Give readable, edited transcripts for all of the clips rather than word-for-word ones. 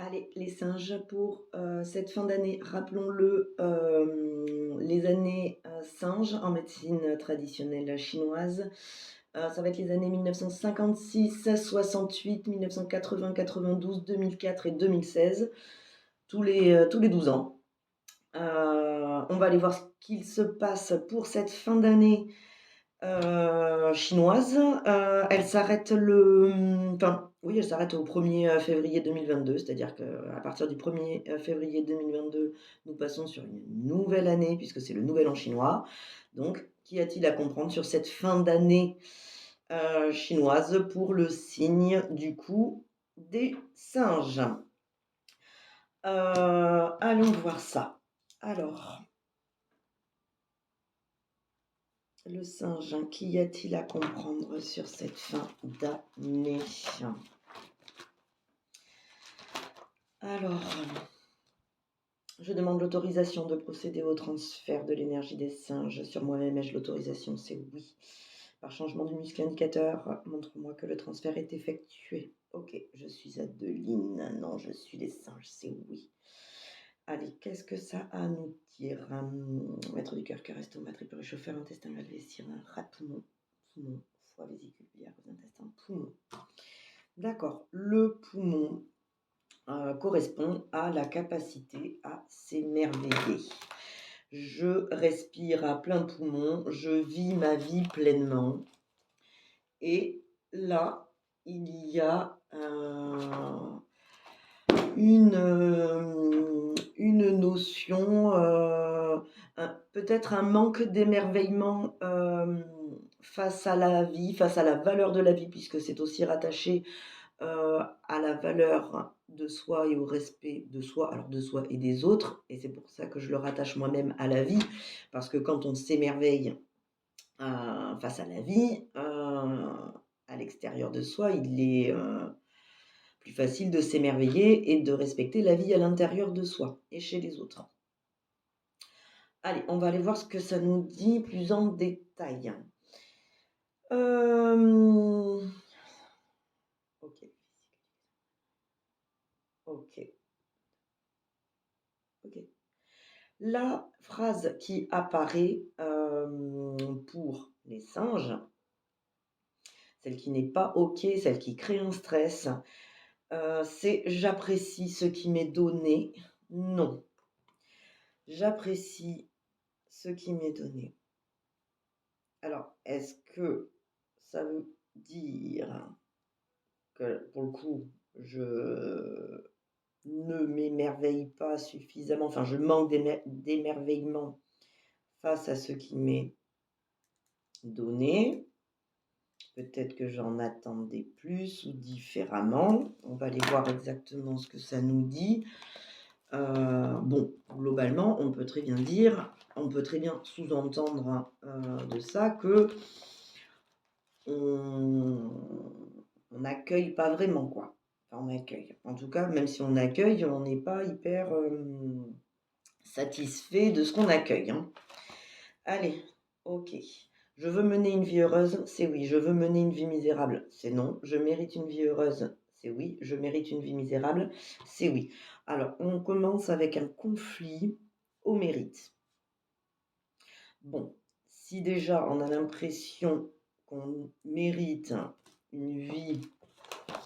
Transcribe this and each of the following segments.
Allez, les singes pour cette fin d'année, rappelons-le, les années singes en médecine traditionnelle chinoise, ça va être les années 1956, 68, 1980, 92, 2004 et 2016, tous les 12 ans. On va aller voir ce qu'il se passe pour cette fin d'année chinoise. Elle s'arrête elle s'arrête au 1er février 2022, c'est-à-dire qu'à partir du 1er février 2022, nous passons sur une nouvelle année, puisque c'est le nouvel an chinois. Donc, qu'y a-t-il à comprendre sur cette fin d'année chinoise pour le signe du coup des singes? Allons voir ça. Alors, le singe, qu'y a-t-il à comprendre sur cette fin d'année? Alors, je demande l'autorisation de procéder au transfert de l'énergie des singes sur moi-même. Ai-je l'autorisation? C'est oui. Par changement du muscle indicateur, montre-moi que le transfert est effectué. Ok, je suis Adeline. Non, je suis les singes, c'est oui. Allez, qu'est-ce que ça a à nous dire? Maître du cœur, estomac, triple réchauffeur, intestin, valve, rat, poumon, foie, vésicule biliaire, intestin, poumon. D'accord, le poumon correspond à la capacité à s'émerveiller. Je respire à plein poumon, je vis ma vie pleinement. Et là, il y a une notion, peut-être un manque d'émerveillement face à la vie, face à la valeur de la vie, puisque c'est aussi rattaché à la valeur de soi et au respect de soi, alors de soi et des autres. Et c'est pour ça que je le rattache moi-même à la vie, parce que quand on s'émerveille face à la vie, à l'extérieur de soi, il est plus facile de s'émerveiller et de respecter la vie à l'intérieur de soi et chez les autres. Allez, on va aller voir ce que ça nous dit plus en détail. Ok. Ok. Ok. La phrase qui apparaît pour les singes, celle qui n'est pas ok, celle qui crée un stress, c'est j'apprécie ce qui m'est donné. Non. J'apprécie ce qui m'est donné. Alors, est-ce que ça veut dire que, pour le coup, je ne m'émerveille pas suffisamment, enfin, je manque d'émerveillement face à ce qui m'est donné? Peut-être que j'en attendais plus ou différemment. On va aller voir exactement ce que ça nous dit. Bon, globalement, on peut très bien sous-entendre de ça que on n'accueille pas vraiment, quoi. Enfin, on accueille. En tout cas, même si on accueille, on n'est pas hyper satisfait de ce qu'on accueille, hein. Allez, ok. Je veux mener une vie heureuse, c'est oui. Je veux mener une vie misérable, c'est non. Je mérite une vie heureuse, c'est oui. Je mérite une vie misérable, c'est oui. Alors, on commence avec un conflit au mérite. Bon, si déjà on a l'impression qu'on mérite une vie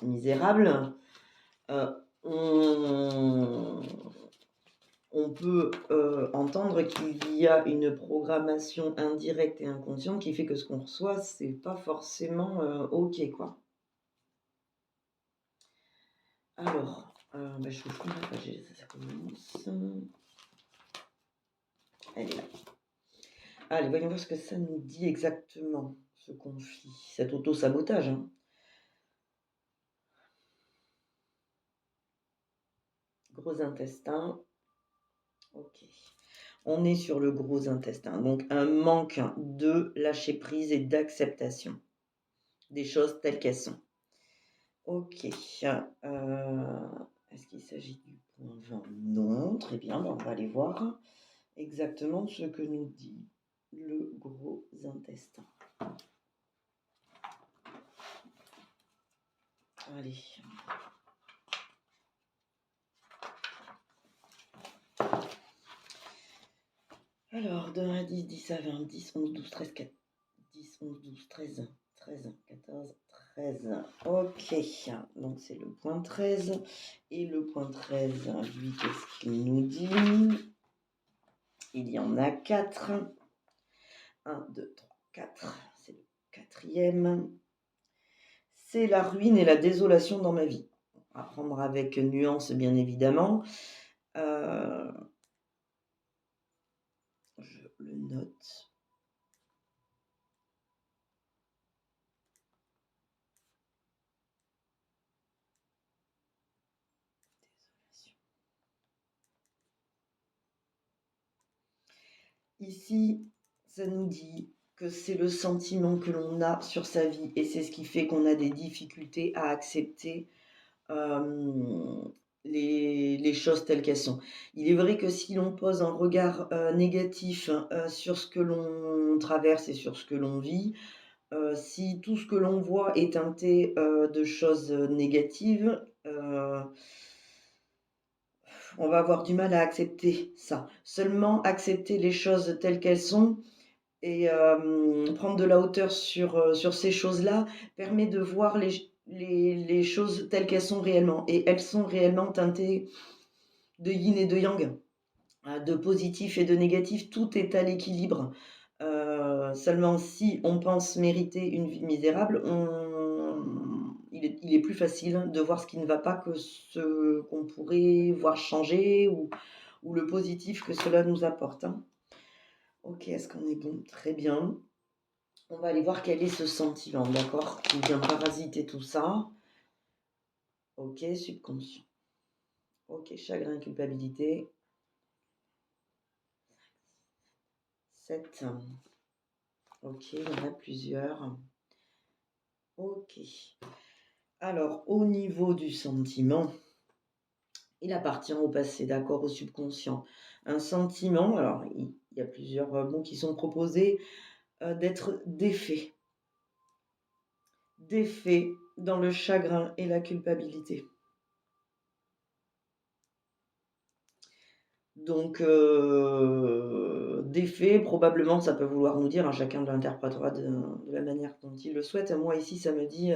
misérable, on peut entendre qu'il y a une programmation indirecte et inconsciente qui fait que ce qu'on reçoit, c'est pas forcément ok, quoi. Alors, je trouve la page, ça commence. Elle est là. Allez, voyons voir ce que ça nous dit exactement, ce conflit, cet auto-sabotage, hein. Gros intestin. Ok. On est sur le gros intestin. Donc, un manque de lâcher prise et d'acceptation des choses telles qu'elles sont. Ok. Est-ce qu'il s'agit du point 20? Non. Très bien. On va aller voir exactement ce que nous dit le gros intestin. Allez. Alors, de 1 à 10, 10 à 20, 10, 11, 12, 13, 4, 10, 11, 12, 13, 13, 14, 13. Ok, donc c'est le point 13. Et le point 13, lui, qu'est-ce qu'il nous dit? Il y en a 4. 1, 2, 3, 4. C'est le quatrième. C'est la ruine et la désolation dans ma vie. À prendre avec nuance, bien évidemment. Je le note. Ici, ça nous dit que c'est le sentiment que l'on a sur sa vie et c'est ce qui fait qu'on a des difficultés à accepter les choses telles qu'elles sont. Il est vrai que si l'on pose un regard négatif sur ce que l'on traverse et sur ce que l'on vit, si tout ce que l'on voit est teinté de choses négatives, on va avoir du mal à accepter ça. Seulement accepter les choses telles qu'elles sont et prendre de la hauteur sur ces choses-là permet de voir les choses telles qu'elles sont réellement. Et elles sont réellement teintées de yin et de yang, de positif et de négatif. Tout est à l'équilibre. Seulement si on pense mériter une vie misérable, il est plus facile de voir ce qui ne va pas que ce qu'on pourrait voir changer ou le positif que cela nous apporte. Hein. Ok, est-ce qu'on est bon? Très bien. On va aller voir quel est ce sentiment, d'accord, qui vient parasiter tout ça. Ok, subconscient. Ok, chagrin, culpabilité. 7. Ok, il y en a plusieurs. Ok. Alors, au niveau du sentiment, il appartient au passé, d'accord, au subconscient. Un sentiment, alors il y a plusieurs mots qui sont proposés, d'être défait. Défait dans le chagrin et la culpabilité. Donc, défait, probablement, ça peut vouloir nous dire, hein, chacun l'interprétera de la manière dont il le souhaite. Moi, ici, ça me dit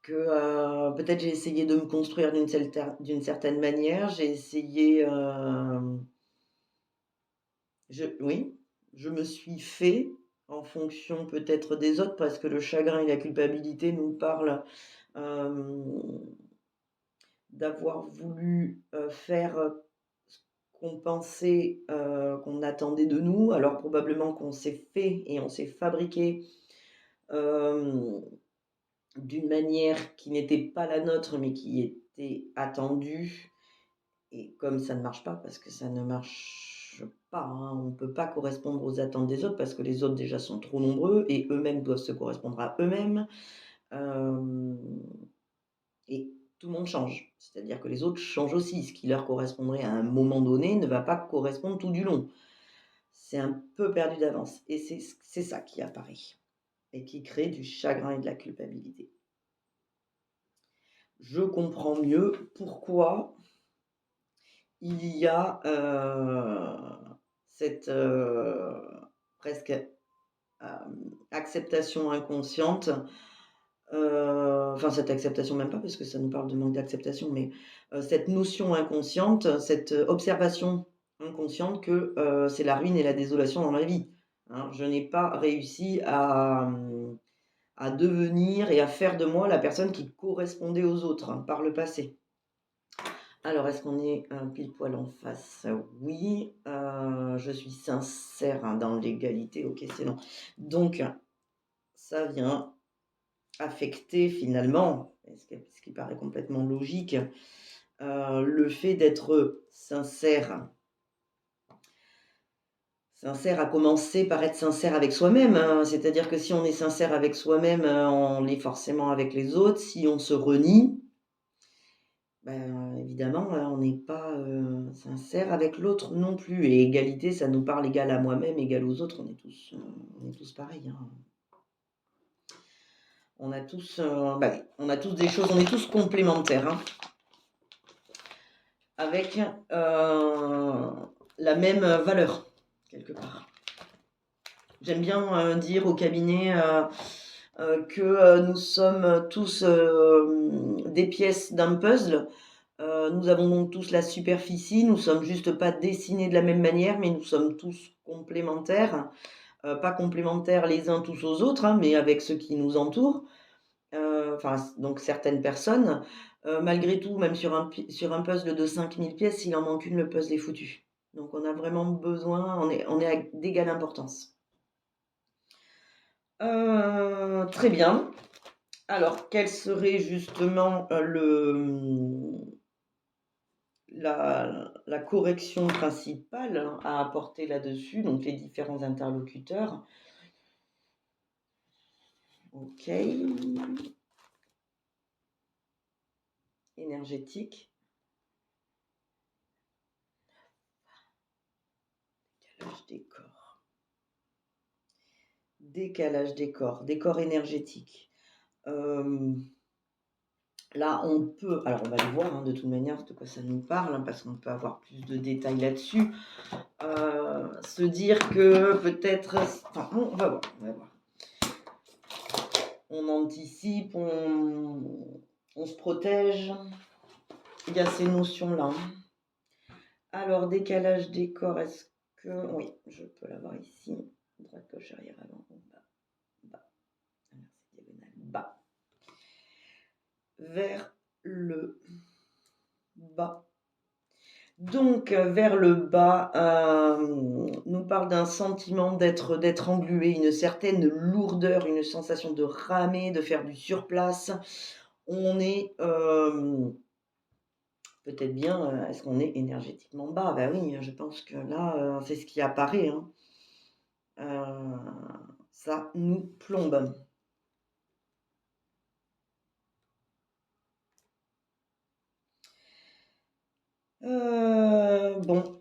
que peut-être j'ai essayé de me construire d'une certaine manière. J'ai essayé... oui, je me suis fait en fonction peut-être des autres, parce que le chagrin et la culpabilité nous parlent d'avoir voulu faire ce qu'on pensait qu'on attendait de nous. Alors probablement qu'on s'est fait et on s'est fabriqué d'une manière qui n'était pas la nôtre, mais qui était attendue. Et comme ça ne marche pas, parce que ça ne marche pas, hein, on ne peut pas correspondre aux attentes des autres, parce que les autres déjà sont trop nombreux et eux-mêmes doivent se correspondre à eux-mêmes. Et tout le monde change. C'est-à-dire que les autres changent aussi. Ce qui leur correspondrait à un moment donné ne va pas correspondre tout du long. C'est un peu perdu d'avance. Et c'est ça qui apparaît et qui crée du chagrin et de la culpabilité. Je comprends mieux pourquoi il y a cette presque acceptation inconsciente. Enfin, cette acceptation même pas, parce que ça nous parle de manque d'acceptation, mais cette notion inconsciente, cette observation inconsciente que c'est la ruine et la désolation dans ma vie. Hein. Je n'ai pas réussi à devenir et à faire de moi la personne qui correspondait aux autres par le passé. Alors, est-ce qu'on est pile poil en face? Oui. Je suis sincère dans l'égalité. Ok, c'est non. Donc, ça vient affecter finalement, ce qui paraît complètement logique, le fait d'être sincère. Sincère à commencer par être sincère avec soi-même. Hein. C'est-à-dire que si on est sincère avec soi-même, on l'est forcément avec les autres. Si on se renie, ben, évidemment, on n'est pas sincère avec l'autre non plus. Et égalité, ça nous parle égal à moi-même, égal aux autres. On est tous pareils. Hein. On a tous des choses, on est tous complémentaires. Hein. Avec la même valeur, quelque part. J'aime bien dire au cabinet que nous sommes tous des pièces d'un puzzle. Nous avons donc tous la superficie, nous sommes juste pas dessinés de la même manière, mais nous sommes tous complémentaires. Pas complémentaires les uns tous aux autres, hein, mais avec ceux qui nous entourent. Enfin, donc certaines personnes. Malgré tout, même sur un puzzle de 5000 pièces, s'il en manque une, le puzzle est foutu. Donc on a vraiment besoin, on est d'égale importance. Très bien. Alors, quel serait justement la correction principale à apporter là-dessus, donc les différents interlocuteurs. Ok. Énergétique. Décalage des corps. Décalage des corps. Des corps énergétiques. Là, on peut, alors on va le voir hein, de toute manière de quoi ça nous parle, hein, parce qu'on peut avoir plus de détails là-dessus. Se dire que peut-être, enfin, on va voir, on va voir. On anticipe, on se protège. Il y a ces notions-là. Alors, décalage des corps, est-ce que... Oui, je peux l'avoir ici. Droite, gauche, arrière, avant, bas, bas. Inversé, diagonale, bas. Vers le bas. Donc, vers le bas, nous parle d'un sentiment d'être englué, une certaine lourdeur, une sensation de ramer, de faire du surplace. On est peut-être bien, est-ce qu'on est énergétiquement bas? Ben oui, je pense que là, c'est ce qui apparaît. Hein. Ça nous plombe. Bon.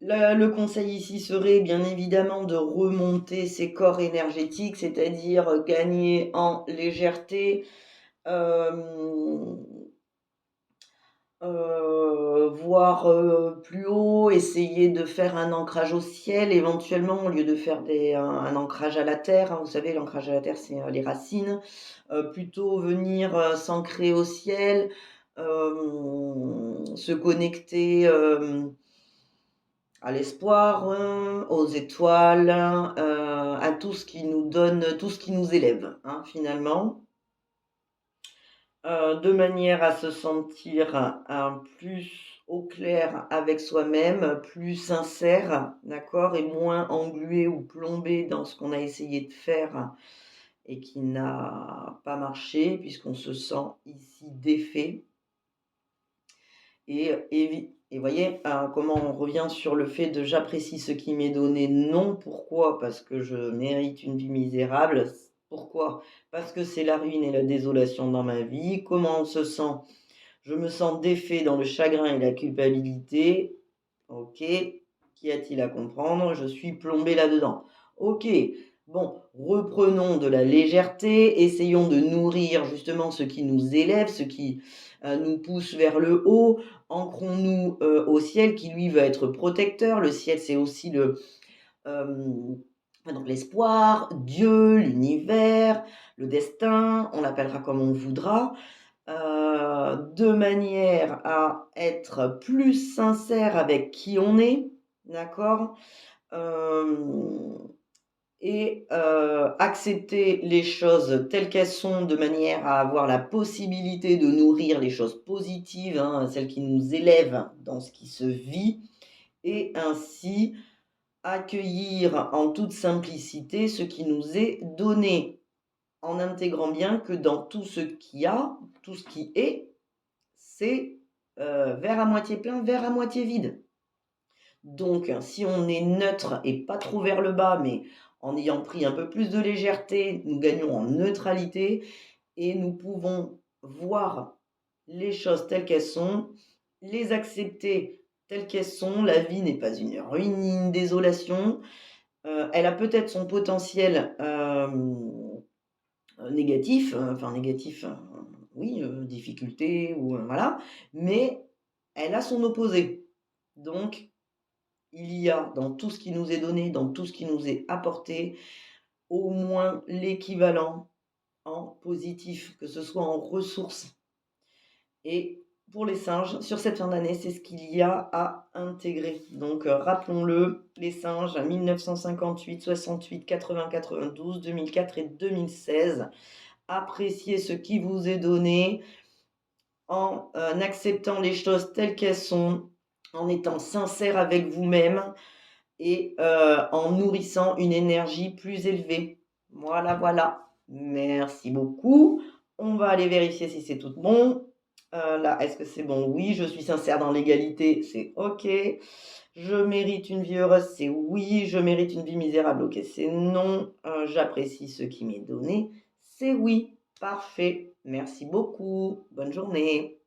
Le conseil ici serait bien évidemment de remonter ses corps énergétiques, c'est-à-dire gagner en légèreté, voir plus haut, essayer de faire un ancrage au ciel éventuellement au lieu de faire un ancrage à la terre. Hein. Vous savez, l'ancrage à la terre, c'est les racines. Plutôt venir s'ancrer au ciel, se connecter à l'espoir, aux étoiles, à tout ce qui nous donne, tout ce qui nous élève, hein, finalement, de manière à se sentir plus au clair avec soi-même, plus sincère, d'accord, et moins englué ou plombé dans ce qu'on a essayé de faire et qui n'a pas marché, puisqu'on se sent ici défait. Et voyez comment on revient sur le fait de j'apprécie ce qui m'est donné. Non, pourquoi? Parce que je mérite une vie misérable. Pourquoi? Parce que c'est la ruine et la désolation dans ma vie. Comment on se sent? Je me sens défait dans le chagrin et la culpabilité. Ok, qu'y a-t-il à comprendre? Je suis plombé là-dedans. Ok, bon, reprenons de la légèreté, essayons de nourrir justement ce qui nous élève, ce qui nous pousse vers le haut. Ancrons-nous au ciel qui lui va être protecteur. Le ciel, c'est aussi donc l'espoir, Dieu, l'univers, le destin, on l'appellera comme on voudra. De manière à être plus sincère avec qui on est, d'accord? Et accepter les choses telles qu'elles sont, de manière à avoir la possibilité de nourrir les choses positives, hein, celles qui nous élèvent dans ce qui se vit, et ainsi accueillir en toute simplicité ce qui nous est donné, en intégrant bien que dans tout ce qu'il y a, tout ce qui est, c'est verre à moitié plein, verre à moitié vide. Donc, si on est neutre et pas trop vers le bas, mais en ayant pris un peu plus de légèreté, nous gagnons en neutralité et nous pouvons voir les choses telles qu'elles sont, les accepter telles qu'elles sont. La vie n'est pas une ruine ni une désolation. Elle a peut-être son potentiel négatif, enfin négatif, oui, difficulté ou voilà, mais elle a son opposé. Donc, il y a dans tout ce qui nous est donné, dans tout ce qui nous est apporté, au moins l'équivalent en positif, que ce soit en ressources. Et pour les singes, sur cette fin d'année, c'est ce qu'il y a à intégrer. Donc, rappelons-le, les singes à 1958, 68, 80, 92, 2004 et 2016. Appréciez ce qui vous est donné en acceptant les choses telles qu'elles sont, en étant sincère avec vous-même et en nourrissant une énergie plus élevée. Voilà, voilà. Merci beaucoup. On va aller vérifier si c'est tout bon. Là, est-ce que c'est bon? Oui. Je suis sincère dans l'égalité, c'est OK. Je mérite une vie heureuse, c'est oui. Je mérite une vie misérable, OK, c'est non. J'apprécie ce qui m'est donné, c'est oui. Parfait. Merci beaucoup. Bonne journée.